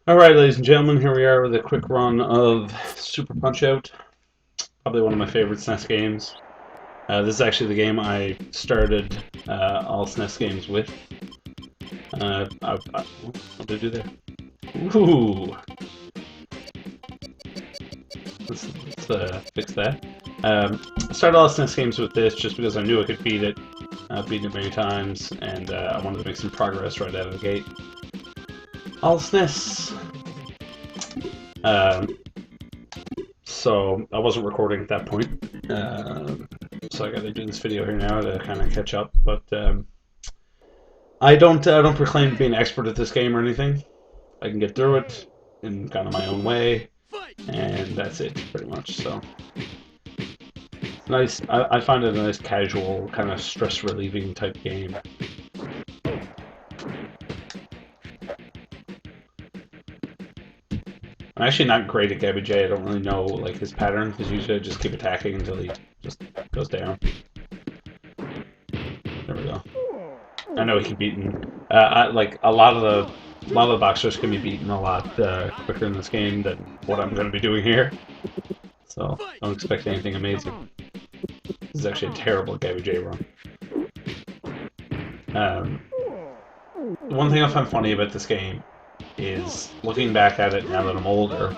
Alright, ladies and gentlemen, here we are with a quick run of Super Punch-Out! Probably one of my favorite SNES games. This is actually the game I started AllSNESGames with. What did I do there? Ooh! Let's fix that. I started AllSNESGames with this just because I knew I could beat it. I've beaten it many times, and I wanted to make some progress right out of the gate. AllSNES! So I wasn't recording at that point, so I got to do this video here now to kind of catch up. But I don't proclaim to be an expert at this game or anything. I can get through it in kind of my own way, and that's it pretty much. So it's nice. I find it a nice casual kind of stress relieving type game. I'm actually not great at Gabby J. I don't really know like his pattern because usually I just keep attacking until he just goes down. There we go. I know he can be beaten. Like a lot of the boxers can be beaten a lot quicker in this game than what I'm going to be doing here. So don't expect anything amazing. This is actually a terrible Gabby J run. One thing I find funny about this game is looking back at it now that I'm older,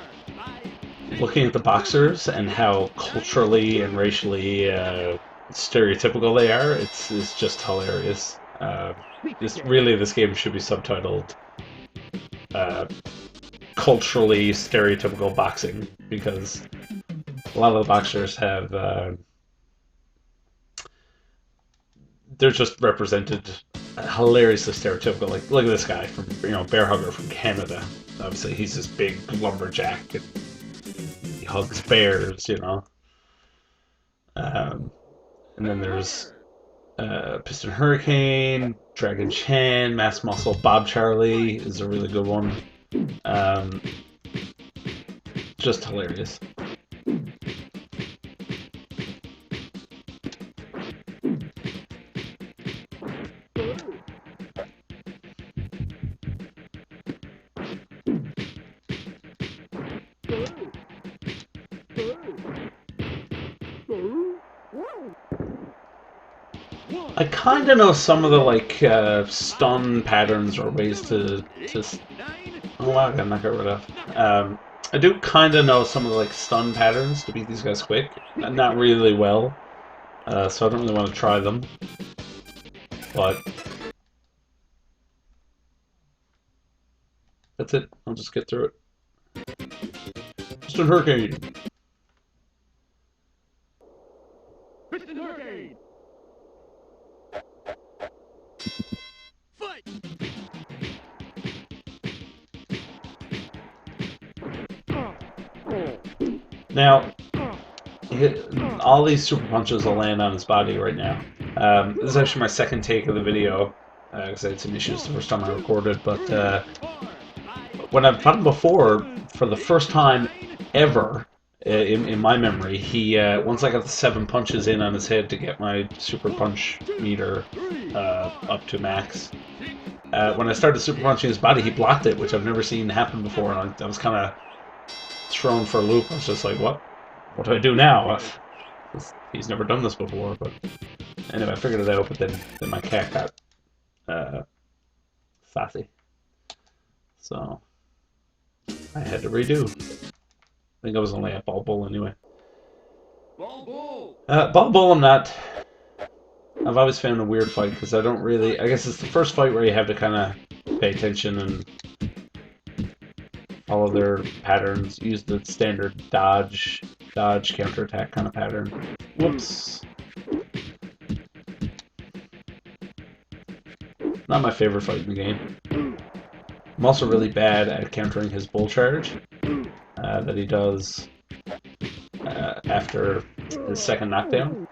looking at the boxers and how culturally and racially stereotypical they are. It's just hilarious. This game should be subtitled culturally stereotypical boxing, because a lot of the boxers have they're just represented hilariously stereotypical. Like, look at this guy from Bear Hugger from Canada. Obviously, he's this big lumberjack and he hugs bears, And then there's Piston Hurricane, Dragon Chan, Mass Muscle, Bob Charlie is a really good one. Just hilarious. I kind of know some of the like stun patterns or ways to. Oh wow, I got knocked right off. I do kind of know some of the like stun patterns to beat these guys quick. Not really well, so I don't really want to try them. But that's it. I'll just get through it. Piston Hurricane. Piston Hurricane. Now, all these super punches will land on his body right now. This is actually my second take of the video, because I had some issues the first time I recorded, but when I've fought him before, for the first time ever, in my memory, he once I got the 7 punches in on his head to get my super punch meter up to max, when I started super punching his body, he blocked it, which I've never seen happen before, and I was kind of thrown for a loop. I was just like, what do I do now? He's never done this before, but anyway, I figured it out, but then my cat got sassy. So I had to redo. I think I was only at Ball Bull anyway. Ball Bull! Ball Bull I'm not. I've always found a weird fight because I don't really. I guess it's the first fight where you have to kind of pay attention and follow their patterns, use the standard dodge, counterattack kind of pattern. Whoops. Not my favorite fight in the game. I'm also really bad at countering his bull charge that he does after his second knockdown.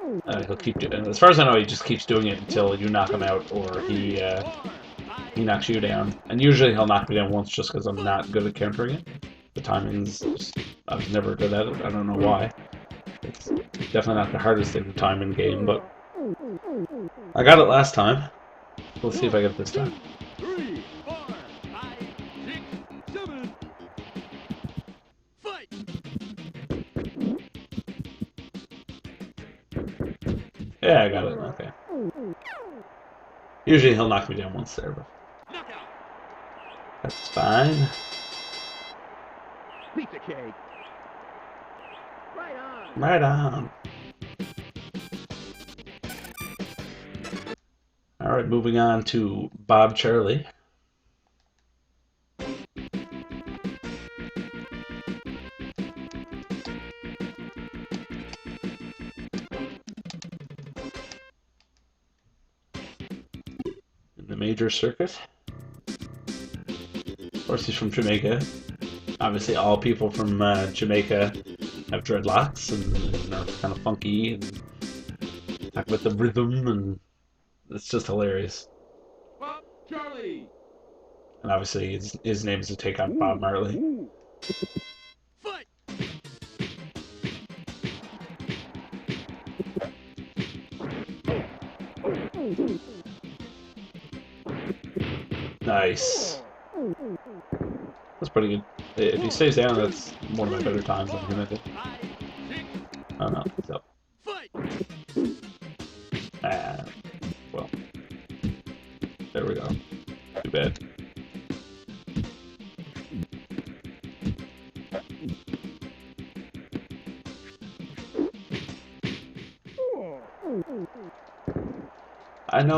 He'll keep doing. As far as I know, he just keeps doing it until you knock him out or he knocks you down. And usually he'll knock me down once just because I'm not good at countering it. The timing's just, I was never good at it. I don't know why. It's definitely not the hardest thing to time in game, but I got it last time. Let's see if I get it this time. 3, 4, 5, 6, 7. Yeah, I got it. Okay. Usually he'll knock me down once there, but that's fine. Pizza cake. Right on. Right on. All right, moving on to Bob Charlie. In the major circuit. Of course, he's from Jamaica. Obviously, all people from Jamaica have dreadlocks and are kind of funky and talk about the rhythm, and it's just hilarious. Bob Charlie. And obviously, his name is a take on Bob Marley. Fight. Nice. That's pretty good. If he stays down, that's one of my better times on him, I think. Oh no, he's up. Ah, well. There we go. Too bad.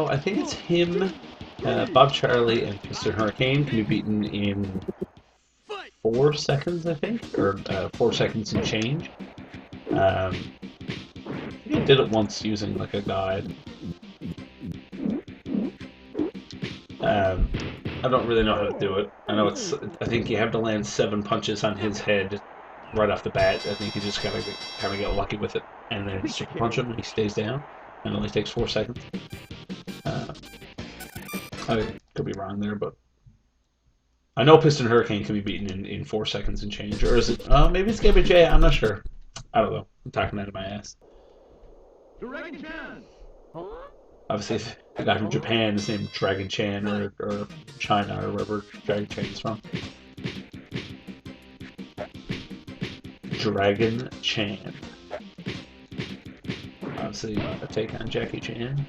I think it's him, Bob Charlie, and Piston Hurricane can be beaten in 4 seconds, I think, or 4 seconds and change. I think he did it once using like a guide. I don't really know how to do it. I think you have to land 7 punches on his head right off the bat. I think you just gotta kind of get lucky with it, and then super punch him, and he stays down. And it only takes 4 seconds. I could be wrong there, but I know Piston Hurricane can be beaten in 4 seconds and change. Or is it? Oh, maybe it's Gabby J. I'm not sure. I don't know. I'm talking out of my ass. Dragon Chan. Obviously, the guy from Japan is named Dragon Chan, or China, or wherever Dragon Chan is from. Dragon Chan. Obviously, a take on Jackie Chan.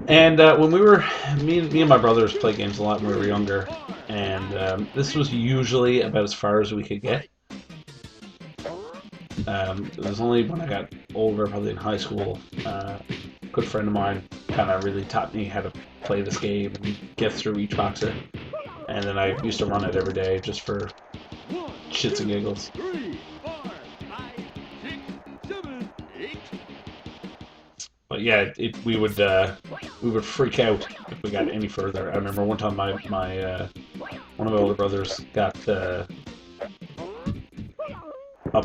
And when we were, me and my brothers played games a lot when we were younger, and this was usually about as far as we could get. It was only when I got older, probably in high school, a good friend of mine kind of really taught me how to play this game and get through each boxer. And then I used to run it every day just for shits and giggles. 3, 4, 5, 6, 7, 8. But yeah, we would freak out if we got any further. I remember one time one of my older brothers got up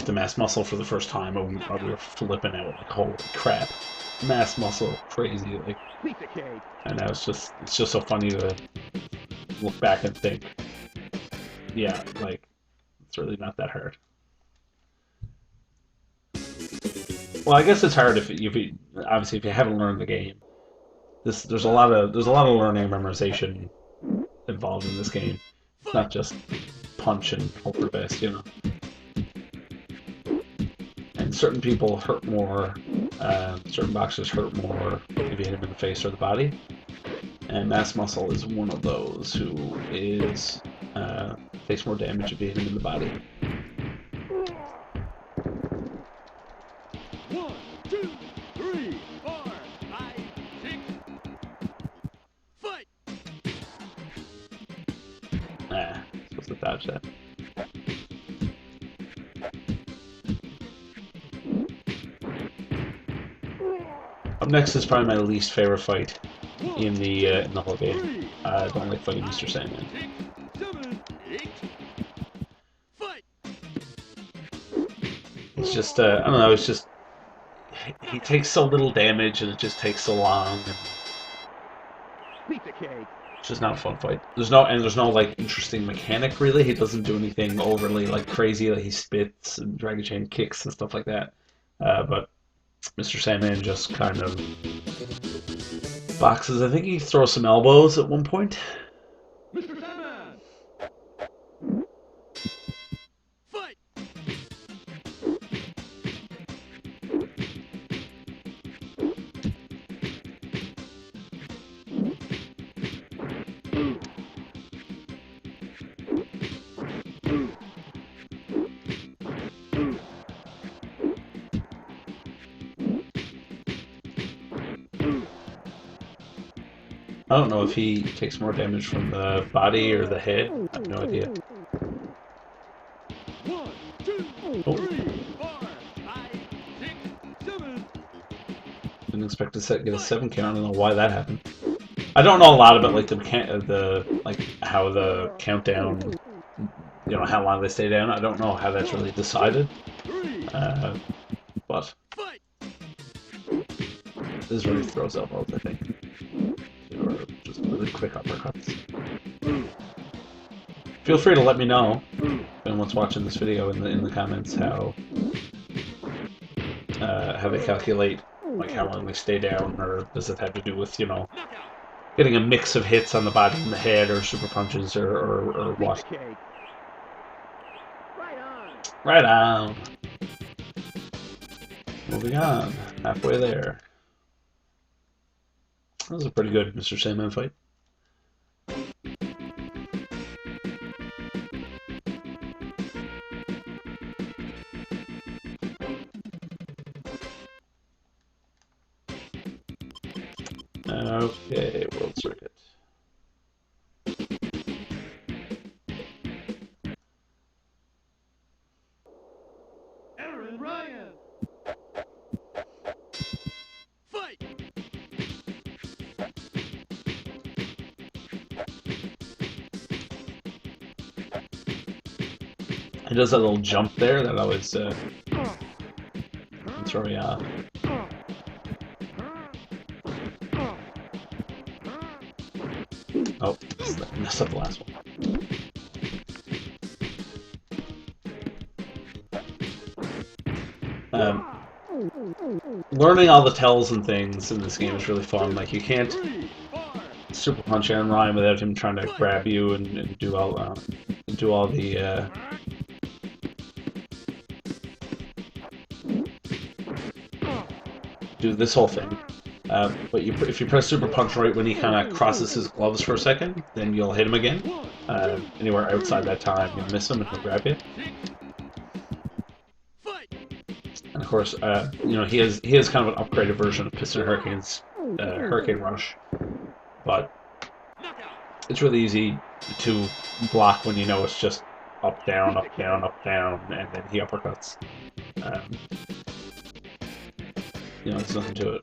to Mass Muscle for the first time, and we were flipping out like, holy crap, Mass Muscle, crazy, like. And now it's just so funny to look back and think, yeah, like it's really not that hard. Well, I guess it's hard if you obviously if you haven't learned the game. There's a lot of learning and memorization involved in this game. It's not just punch and hope for best, you know. And certain people hurt more. Certain boxers hurt more if you hit them in the face or the body. And Mass Muscle is one of those who takes more damage if you hit him in the body. 1, 2, 3, 4, 5, 6. Fight! Supposed to dodge that. Up next is probably my least favorite fight in the whole game. I don't like fighting Mr. Sandman. 7, 8. Fight! It's just I don't know. It's just he takes so little damage and it just takes so long. And Pizza cake. it's just not a fun fight. There's no like interesting mechanic really. He doesn't do anything overly like crazy. Like he spits and Dragon Chain kicks and stuff like that. But Mr. Sandman just kind of boxes. I think he throws some elbows at one point. I don't know if he takes more damage from the body or the head. I have no idea. 1, 2, Oh, 3, 4, 5, 6, 7. didn't expect to get a 7 count. I don't know why that happened. I don't know a lot about like like how the countdown, you know, how long they stay down. I don't know how that's really decided. 3, But fight! this is where he throws elbows, I think, or just really quick uppercuts. Feel free to let me know if anyone's watching this video in the comments how they calculate like how long they stay down, or does it have to do with, you know, getting a mix of hits on the body and the head, or super punches, or what? Right on! Right on. Moving on. Halfway there. That was a pretty good Mr. Sandman fight. Okay, World Circuit. Aaron Ryan! Fight! He does that little jump there that always can throw me off. Oh, messed up the last one. Learning all the tells and things in this game is really fun. Like, you can't super punch Aaron Ryan without him trying to grab you and do all the do this whole thing. But if you press super punch right when he kind of crosses his gloves for a second, then you'll hit him again. Anywhere outside that time, you'll miss him and he'll grab you. And of course, you know, he has kind of an upgraded version of Piston Hurricane's Hurricane Rush, but it's really easy to block when you know it's just up, down, up, down, up, down, and then he uppercuts. You know, there's nothing to it.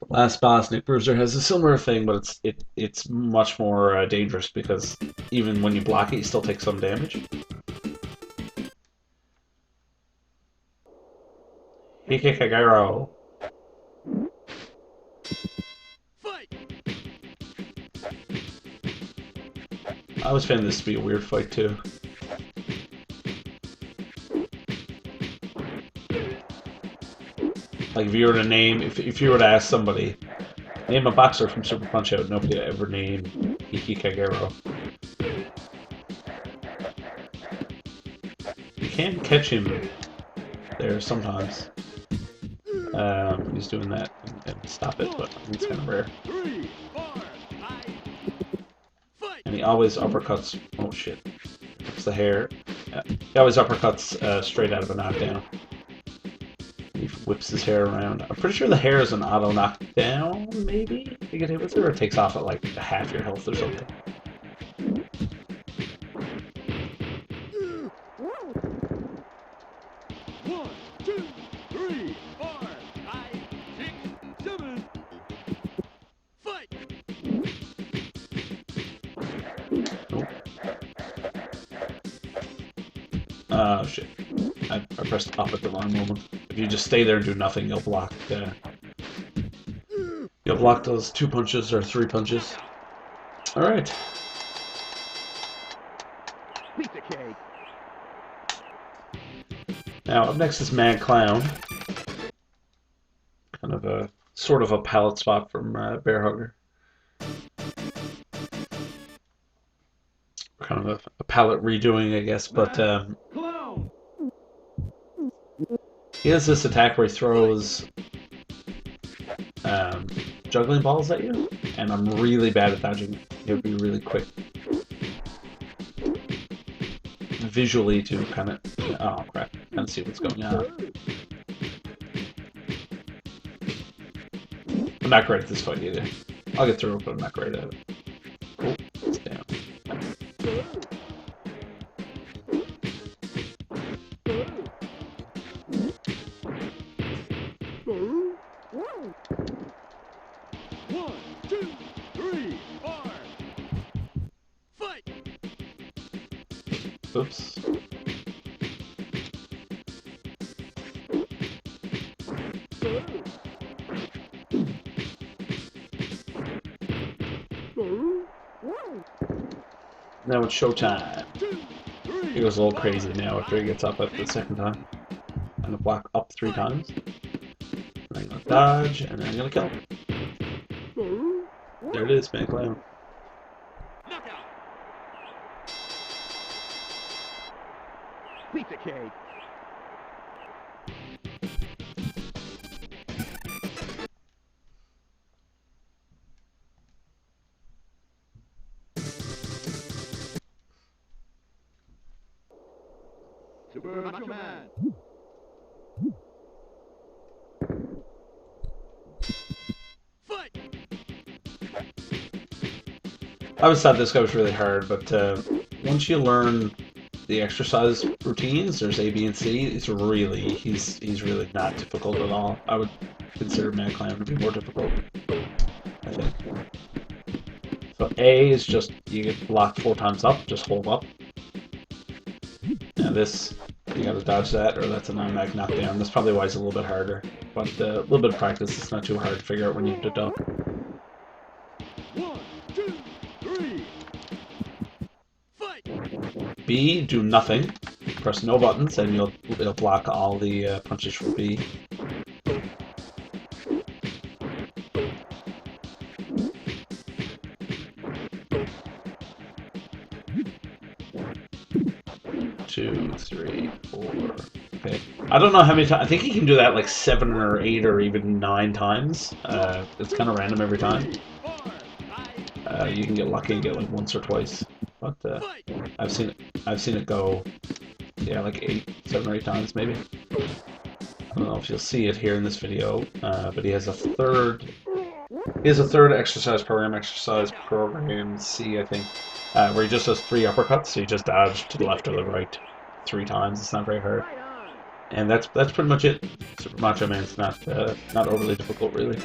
Last boss, Nick Bruiser, has a similar thing, but it's much more dangerous because even when you block it, you still take some damage. Hikikagaro. I always found this to be a weird fight too. Like if you were to name, if you were to ask somebody, name a boxer from Super Punch Out, nobody would ever name Hikikagaro. You can catch him there sometimes. He's doing that and stop it, but it's kind of rare. And he always uppercuts. Oh shit! It's the hair. Yeah. He always uppercuts straight out of a knockdown. He whips his hair around. I'm pretty sure the hair is an auto knockdown, maybe? You get hit with it, or it takes off at like half your health or something. Oh shit. I pressed up at the wrong moment. If you just stay there and do nothing, you'll block those 2 punches or 3 punches. Alright. Now up next is Mad Clown. Kind of a sort of a palette swap from Bear Hugger. Kind of a palette redoing, I guess, but he has this attack where he throws juggling balls at you, and I'm really bad at dodging. It would be really quick visually to kind of, oh crap, kind of see what's going on. back right at this fight either. I'll get through it, but I'm not great at it. Oh, it's down. One, two, three, four. Fight! Oops. Now it's showtime. He goes a little crazy now after he gets up at the second time. I'm gonna block up 3 times. And I'm gonna dodge, and then I'm gonna kill him. There it is, man, clown. Knockout! Pizza cake. Super Macho Man. Fight! I always thought this guy was really hard, but once you learn the exercise routines, there's A, B, and C. He's really not difficult at all. I would consider Mad Clown to be more difficult, I think. So A is just you get blocked 4 times up, just hold up. Now this, you gotta dodge that, or that's an automatic knockdown. That's probably why it's a little bit harder, but a little bit of practice, it's not too hard to figure out when you have to duck. 1, 2, 3. Fight! B, do nothing. Press no buttons, and it'll block all the punches from B. Two, 3, 4. Okay. I don't know how many times. I think you can do that like 7 or 8 or even 9 times. It's kind of random every time. You can get lucky and get like once or twice, but I've seen it go, yeah, like 7 or 8 times maybe. I don't know if you'll see it here in this video, but he has a third exercise program C, I think, where he just does 3 uppercuts. So you just dodge to the left or the right 3 times. It's not very hard, and that's pretty much it. Super Macho Man's not overly difficult, really.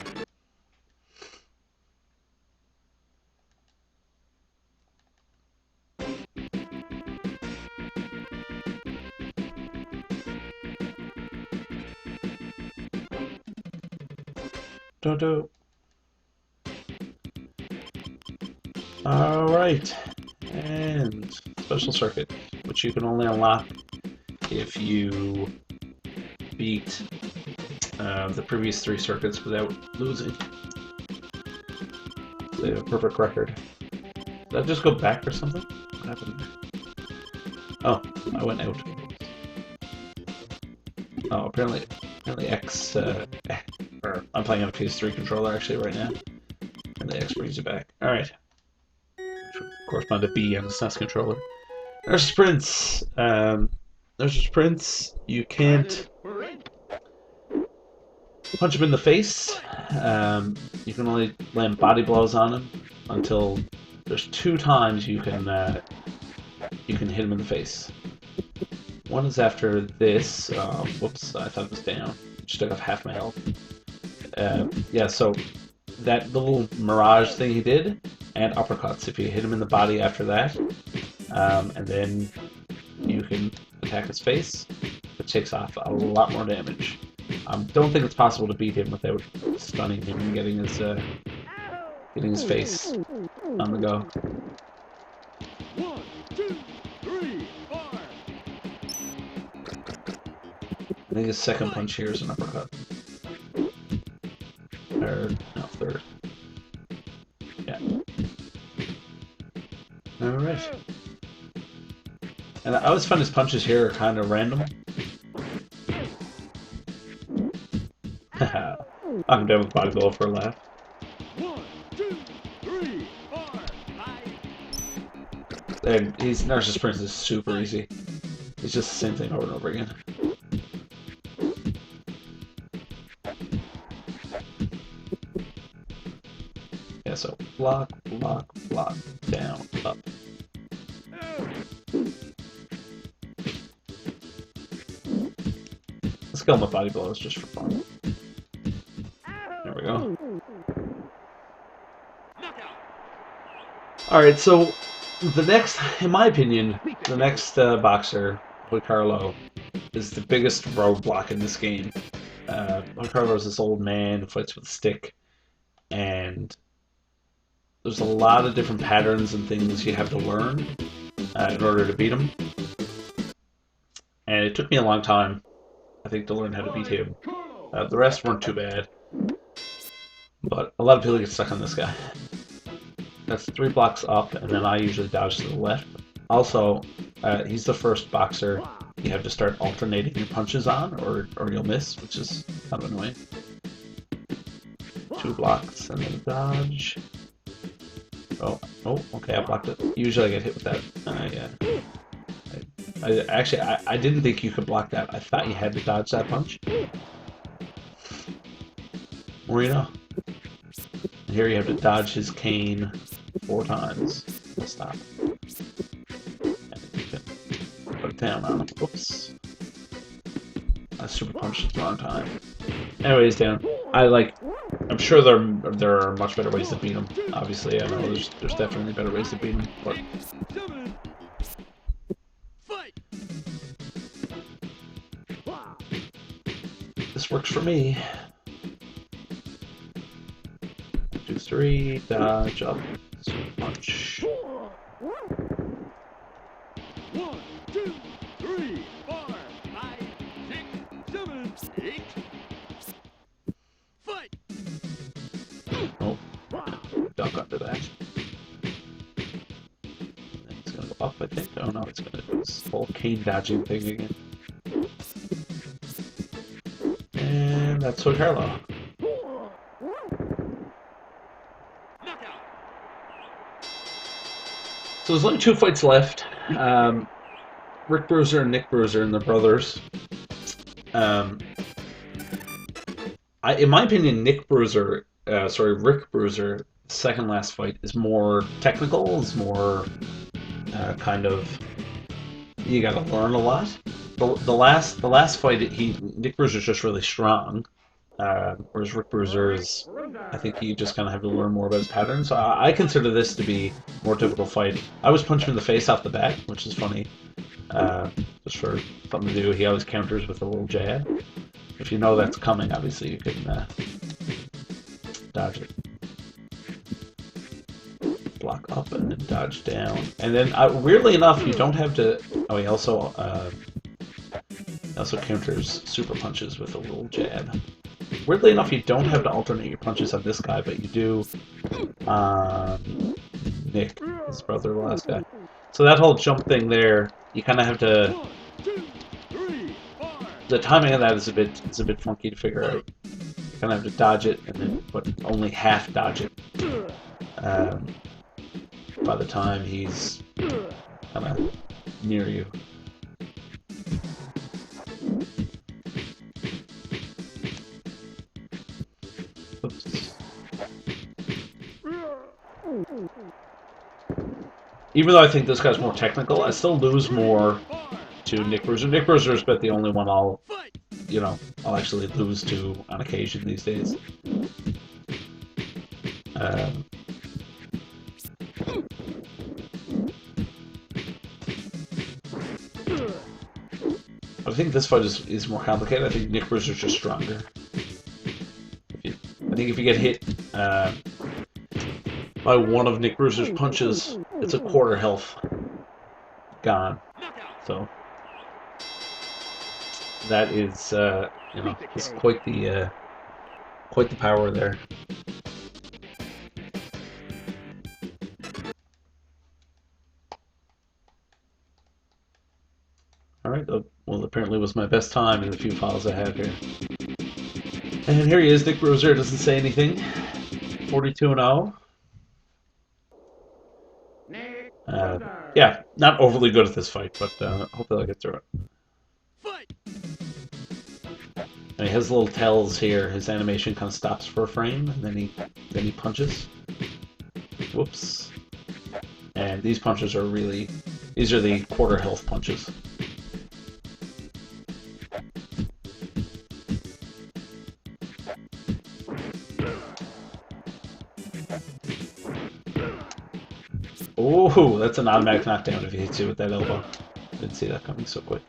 Dodo. Alright, and special circuit, which you can only unlock if you beat the previous 3 circuits without losing. They have a perfect record. Did I just go back or something? What happened? Oh, I went out. Oh, apparently X, or I'm playing on a PS3 controller actually right now, and the X brings you back. Alright. Which would correspond to B on the SNES controller. Nurse's Prince. Nurse's Prince, you can't punch him in the face. You can only land body blows on him until there's 2 times you can hit him in the face. One is after this. Whoops, I thought it was down. Just took off half my health. Yeah, so that little mirage thing he did, and uppercuts. If you hit him in the body after that, and then you can attack his face, it takes off a lot more damage. Don't think it's possible to beat him without stunning him and getting his face on the go. 1, 2, 3, 4. I think his second punch here is an uppercut. Or, no, third. Yeah. Alright. And I always find his punches here are kind of random. I'm down with body blow for a laugh. 1, 2, 3, 4, 5. And Nurse's Prince is super easy. It's just the same thing over and over again. so block, block, block, down, up. Let's go with body blows just for fun. There we go. Alright, so the next, in my opinion, the next boxer, Carlo, is the biggest roadblock in this game. Carlo is this old man who fights with a stick, and there's a lot of different patterns and things you have to learn in order to beat him. And it took me a long time, I think, to learn how to beat him. The rest weren't too bad, but a lot of people get stuck on this guy. That's 3 blocks up, and then I usually dodge to the left. Also, he's the first boxer you have to start alternating your punches on, or you'll miss, which is kind of annoying. 2 blocks, and then dodge. Oh, okay, I blocked it. Usually I get hit with that. Yeah. I didn't think you could block that. I thought you had to dodge that punch. Marino. And here you have to dodge his cane 4 times. Stop. And you can put it down on him. Oops. I super punched at the wrong time. Anyways, down. I'm sure there are much better ways to beat him. Obviously, I know there's definitely better ways to beat him, but this works for me. 2, 3, dodge up, super punch. 1, 2, 3, 4, 5, 6, 7, 8. Fight! Oh, duck under that. And it's gonna go up, I think. Oh no, it's gonna do this whole cane dodging thing again. And that's what Carlo. So there's only 2 fights left. Rick Bruiser and Nick Bruiser and the brothers. In my opinion, Rick Bruiser, second last fight is more technical. Is more kind of, you got to learn a lot. The last fight, Nick Bruiser's just really strong. Whereas Rick Bruiser is, I think you just kind of have to learn more about his patterns. So I consider this to be a more difficult fight. I always punch him in the face off the bat, which is funny. Just for something to do. He always counters with a little jab. If you know that's coming, obviously you can dodge it. Block up and then dodge down. And then, weirdly enough, you don't have to... Oh, he also counters super punches with a little jab. Weirdly enough, you don't have to alternate your punches on this guy, but you do on Nick, his brother, the last guy. So that whole jump thing there, you kind of have to... 1, 2, 3, 4. The timing of that is a bit funky to figure out. You kind of have to dodge it, and then but only half dodge it. By the time he's kind of near you. Oops. Even though I think this guy's more technical, I still lose more to Nick Bruiser. Nick Bruiser is about the only one I'll actually lose to on occasion these days. I think this fight is more complicated. I think Nick Bruiser's just stronger. I think if you get hit by one of Nick Bruiser's punches, it's a quarter health gone. So that is, it's quite the power there. All right, well, apparently was my best time in the few files I have here. And here he is, Nick Bruiser. Doesn't say anything. 42-0. Yeah, not overly good at this fight, but hopefully I'll get through it. And he has little tells here. His animation kind of stops for a frame, and then he punches. Whoops. And these punches are really... These are the quarter health punches. Oh, that's an automatic knockdown if he hits you with that elbow. Didn't see that coming so quick.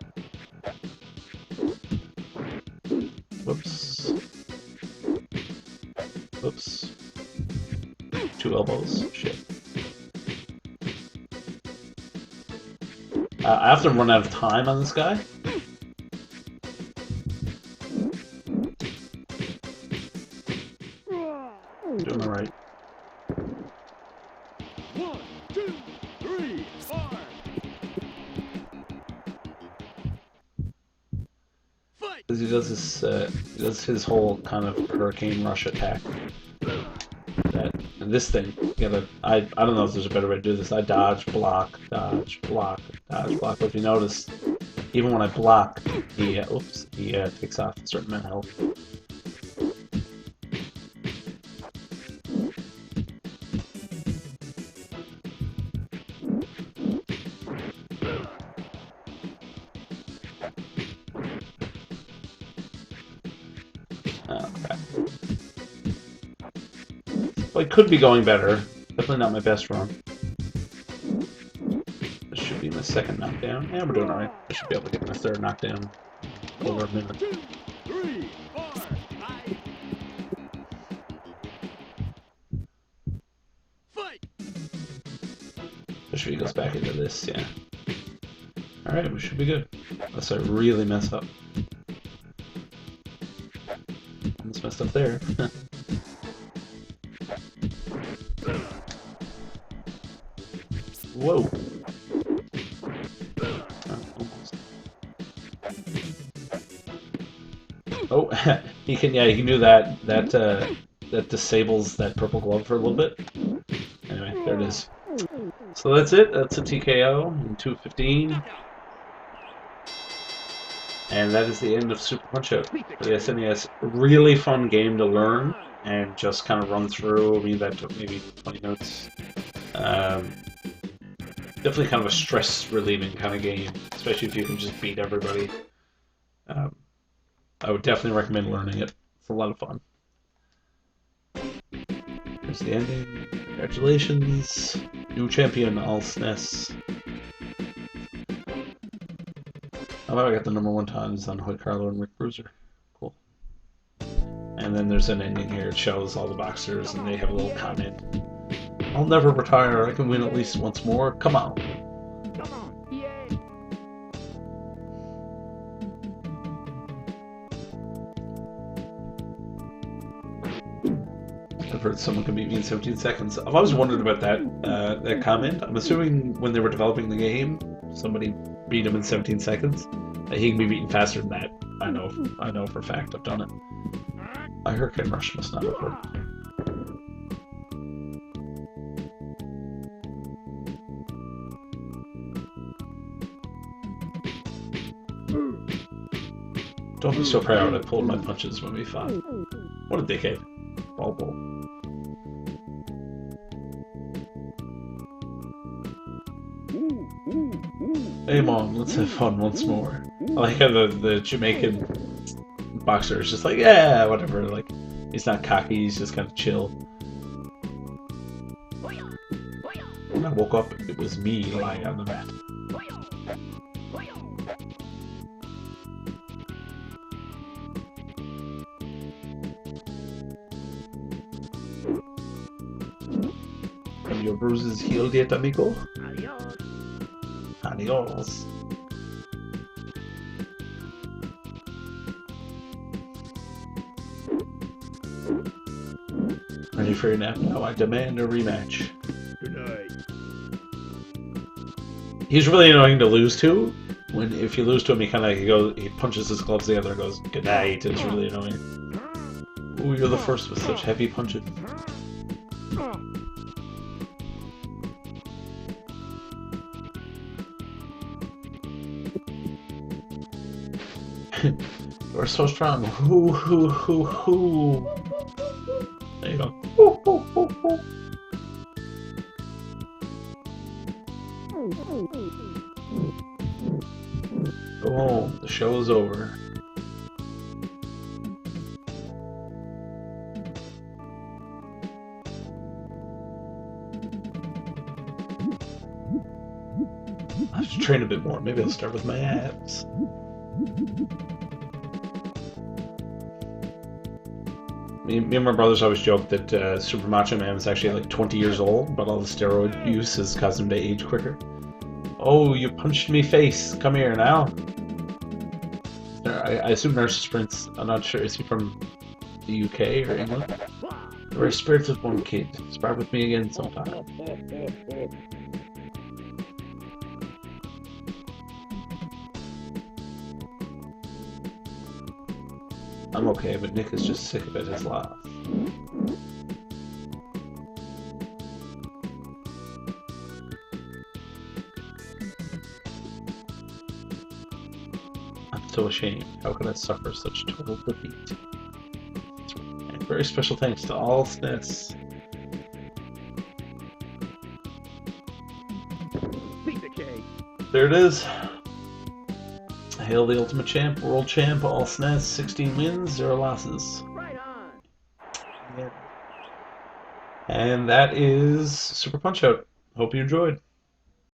Whoops. Whoops. 2 elbows. Shit. I often run out of time on this guy. Doing alright. 1, 2, 3, 4. Fight! Because he does this, his whole kind of hurricane rush attack. And this thing, you gotta, I don't know if there's a better way to do this. I dodge, block, dodge, block, dodge, block. But if you notice, even when I block, he takes off a certain amount of health. Okay. Well, it could be going better. Definitely not my best run. This should be my second knockdown. Yeah, we're doing alright. I should be able to get my third knockdown over a minute. 2, 3, 4, 5. Fight! Especially he goes back into this, yeah. Alright, we should be good. Unless I really mess up. Almost messed up there. Whoa. Oh, he can do that. That disables that purple glove for a little bit. Anyway, there it is. So that's it. That's a TKO in 2:15. And that is the end of Super Punch-Out for the SNES. Really fun game to learn and just kind of run through. I mean, that took maybe 20 minutes. Definitely kind of a stress-relieving kind of game, especially if you can just beat everybody. I would definitely recommend learning it. It's a lot of fun. There's the ending. Congratulations. New champion, AllSNES. Oh, I got the #1 times on Hoyt Carlo and Rick Bruiser. Cool. And then there's an ending here. It shows all the boxers, and they have a little comment. I'll never retire. I can win at least once more. Come on. Come on! Yay! I've heard someone can beat me in 17 seconds. I've always wondered about that comment. I'm assuming when they were developing the game, somebody beat him in 17 seconds. He can be beaten faster than that. I know for a fact. I've done it. My Hurricane Rush must not have worked. Don't be so proud. I pulled my punches when we fought. What a dickhead. Ball. Hey Mom, let's have fun once more. I like how the Jamaican boxer is just like, yeah, whatever. Like, he's not cocky, he's just kind of chill. When I woke up, it was me lying on the mat. Have your bruises healed yet, amigo? Adios. Ready for your nap now? I demand a rematch. Good night. He's really annoying to lose to. If you lose to him, he punches his gloves together and goes, "Good night." It's really annoying. Ooh, you're the first with such heavy punches. You're so strong. Hoo hoo hoo hoo. There you go. Hoo hoo hoo hoo. Go home. The show is over. I should train a bit more. Maybe I'll start with my abs. Me and my brothers always joke that Super Macho Man is actually like 20 years old, but all the steroid use has caused him to age quicker. Oh, you punched me face. Come here now. I assume Nurse Prince. I'm not sure. Is he from the UK or England? We're spirits with one kid. Spar with me again sometime. I'm okay, but Nick is just sick of it, his laugh. I'm so ashamed. How could I suffer such total defeat? And very special thanks to AllSNES. There it is. Hail the ultimate champ, world champ, AllSNES, 16 wins, 0 losses. Right on. Yeah. And that is Super Punch Out. Hope you enjoyed.